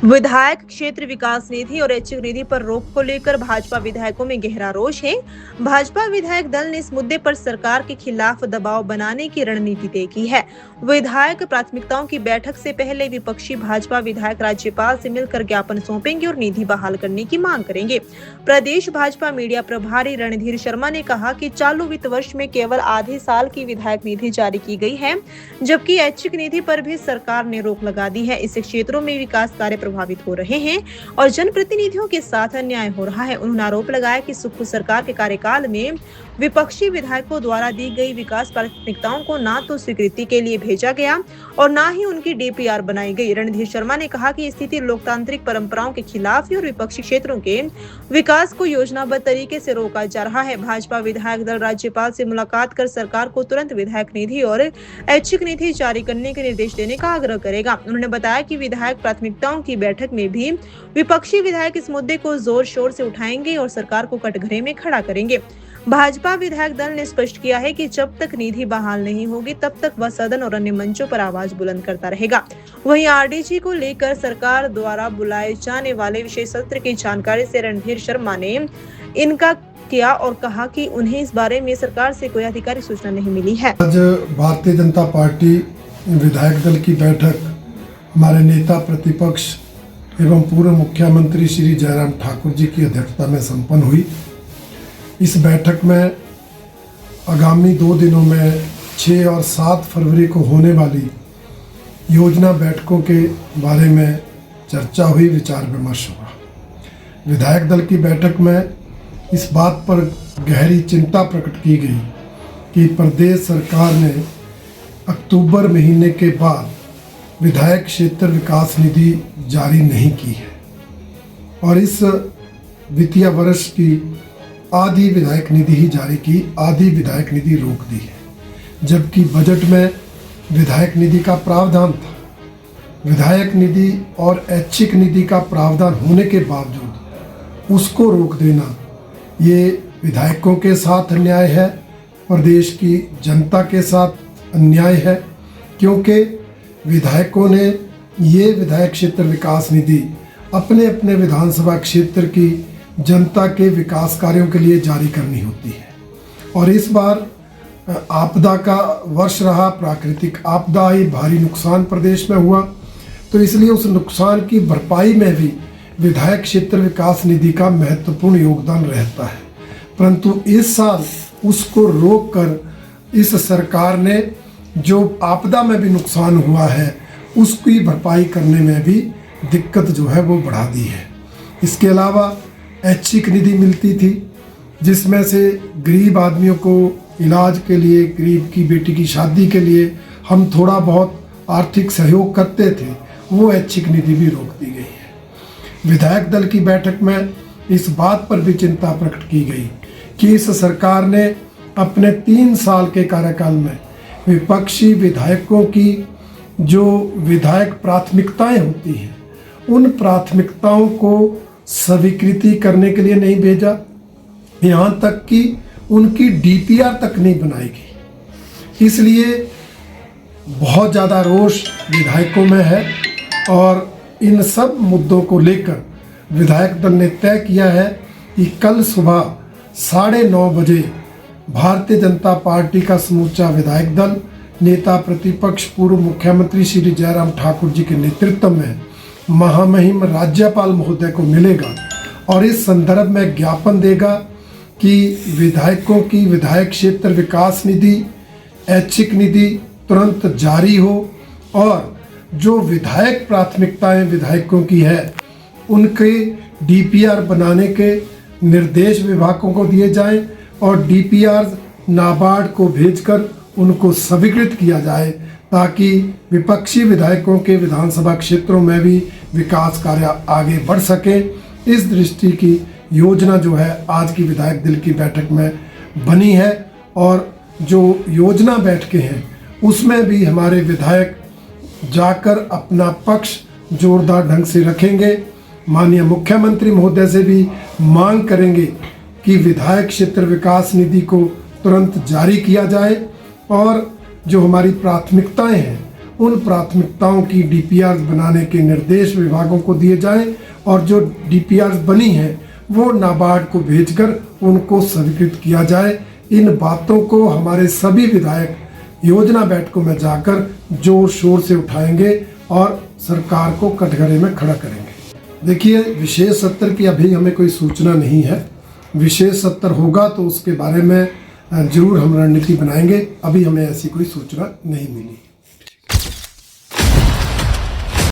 विधायक क्षेत्र विकास निधि और ऐच्छिक निधि पर रोक को लेकर भाजपा विधायकों में गहरा रोष है। भाजपा विधायक दल ने इस मुद्दे पर सरकार के खिलाफ दबाव बनाने की रणनीति तय की है। विधायक प्राथमिकताओं की बैठक से पहले विपक्षी भाजपा विधायक राज्यपाल से मिलकर ज्ञापन सौंपेंगे और निधि बहाल करने की मांग करेंगे। प्रदेश भाजपा मीडिया प्रभारी रणधीर शर्मा ने कहा कि चालू वित्त वर्ष में केवल आधे साल की विधायक निधि जारी की गई है, जबकि ऐच्छिक निधि पर भी सरकार ने रोक लगा दी है। इससे क्षेत्रों में विकास कार्य प्रभावित हो रहे हैं और जनप्रतिनिधियों के साथ अन्याय हो रहा है। उन्होंने आरोप लगाया कि सुक्खू सरकार के कार्यकाल में विपक्षी विधायकों द्वारा दी गई विकास प्राथमिकताओं को न तो स्वीकृति के लिए भेजा गया और न ही उनकी डीपीआर बनाई गई। रणधीर शर्मा ने कहा कि स्थिति लोकतांत्रिक परंपराओं के खिलाफ है और विपक्षी क्षेत्रों के विकास को योजनाबद्ध तरीके से रोका जा रहा है। भाजपा विधायक दल राज्यपाल से मुलाकात कर सरकार को तुरंत विधायक निधि और ऐच्छिक निधि जारी करने के निर्देश देने का आग्रह करेगा। उन्होंने बताया कि विधायक प्राथमिकताओं की बैठक में भी विपक्षी विधायक इस मुद्दे को जोर शोर से उठाएंगे और सरकार को कटघरे में खड़ा करेंगे। भाजपा विधायक दल ने स्पष्ट किया है कि जब तक निधि बहाल नहीं होगी तब तक वह सदन और अन्य मंचों पर आवाज बुलंद करता रहेगा। वहीं आरडीजी को लेकर सरकार द्वारा बुलाए जाने वाले विशेष सत्र की जानकारी से रणधीर शर्मा ने इनका किया और कहा कि उन्हें इस बारे में सरकार से कोई आधिकारिक सूचना नहीं मिली है। आज भारतीय जनता पार्टी विधायक दल की बैठक हमारे नेता प्रतिपक्ष एवं पूर्व मुख्यमंत्री श्री जयराम ठाकुर जी की अध्यक्षता में संपन्न हुई। इस बैठक में आगामी 2 दिनों में 6 और 7 फरवरी को होने वाली योजना बैठकों के बारे में चर्चा हुई, विचार विमर्श हुआ। विधायक दल की बैठक में इस बात पर गहरी चिंता प्रकट की गई कि प्रदेश सरकार ने अक्टूबर महीने के बाद विधायक क्षेत्र विकास निधि जारी नहीं की है और इस वित्तीय वर्ष की आधी विधायक निधि ही जारी की, आधी विधायक निधि रोक दी है। जबकि बजट में विधायक निधि का प्रावधान था। विधायक निधि और ऐच्छिक निधि का प्रावधान होने के बावजूद उसको रोक देना ये विधायकों के साथ अन्याय है, प्रदेश की जनता के साथ अन्याय है, क्योंकि विधायकों ने ये विधायक क्षेत्र विकास निधि अपने अपने विधानसभा क्षेत्र की जनता के विकास कार्यों के लिए जारी करनी होती है। और इस बार आपदा का वर्ष रहा, प्राकृतिक आपदा आई, भारी नुकसान प्रदेश में हुआ, तो इसलिए उस नुकसान की भरपाई में भी विधायक क्षेत्र विकास निधि का महत्वपूर्ण योगदान रहता है। परंतु इस साल उसको रोककर इस सरकार ने जो आपदा में भी नुकसान हुआ है उसकी भरपाई करने में भी दिक्कत जो है वो बढ़ा दी है। इसके अलावा ऐच्छिक निधि मिलती थी जिसमें से गरीब आदमियों को इलाज के लिए, गरीब की बेटी की शादी के लिए हम थोड़ा बहुत आर्थिक सहयोग करते थे, वो ऐच्छिक निधि भी रोक दी गई है। विधायक दल की बैठक में इस बात पर भी चिंता प्रकट की गई कि इस सरकार ने अपने 3 साल के कार्यकाल में विपक्षी विधायकों की जो विधायक प्राथमिकताएं होती हैं उन प्राथमिकताओं को स्वीकृति करने के लिए नहीं भेजा, यहाँ तक कि उनकी डीपीआर तक नहीं बनाई गई। इसलिए बहुत ज़्यादा रोष विधायकों में है और इन सब मुद्दों को लेकर विधायक दल ने तय किया है कि कल सुबह 9:30 बजे भारतीय जनता पार्टी का समूचा विधायक दल नेता प्रतिपक्ष पूर्व मुख्यमंत्री श्री जयराम ठाकुर जी के नेतृत्व में महामहिम राज्यपाल महोदय को मिलेगा और इस संदर्भ में ज्ञापन देगा कि विधायकों की विधायक क्षेत्र विकास निधि, ऐच्छिक निधि तुरंत जारी हो और जो विधायक प्राथमिकताएं विधायकों की है उनके डीपीआर बनाने के निर्देश विभागों को दिए जाएं और डीपीआर नाबार्ड को भेजकर उनको स्वीकृत किया जाए ताकि विपक्षी विधायकों के विधानसभा क्षेत्रों में भी विकास कार्य आगे बढ़ सके। इस दृष्टि की योजना जो है आज की विधायक दल की बैठक में बनी है और जो योजना बैठकें हैं उसमें भी हमारे विधायक जाकर अपना पक्ष जोरदार ढंग से रखेंगे। माननीय मुख्यमंत्री महोदय से भी मांग करेंगे कि विधायक क्षेत्र विकास निधि को तुरंत जारी किया जाए और जो हमारी प्राथमिकताएं हैं उन प्राथमिकताओं की डीपीआर बनाने के निर्देश विभागों को दिए जाएं और जो डीपीआर बनी हैं वो नाबार्ड को भेजकर उनको स्वीकृत किया जाए। इन बातों को हमारे सभी विधायक योजना बैठकों में जाकर जोर शोर से उठाएंगे और सरकार को कटघरे में खड़ा करेंगे। देखिए, विशेष सत्र की अभी हमें कोई सूचना नहीं है। विशेष सत्र होगा तो उसके बारे में जरूर हम रणनीति बनाएंगे। अभी हमें ऐसी कोई सूचना नहीं मिली।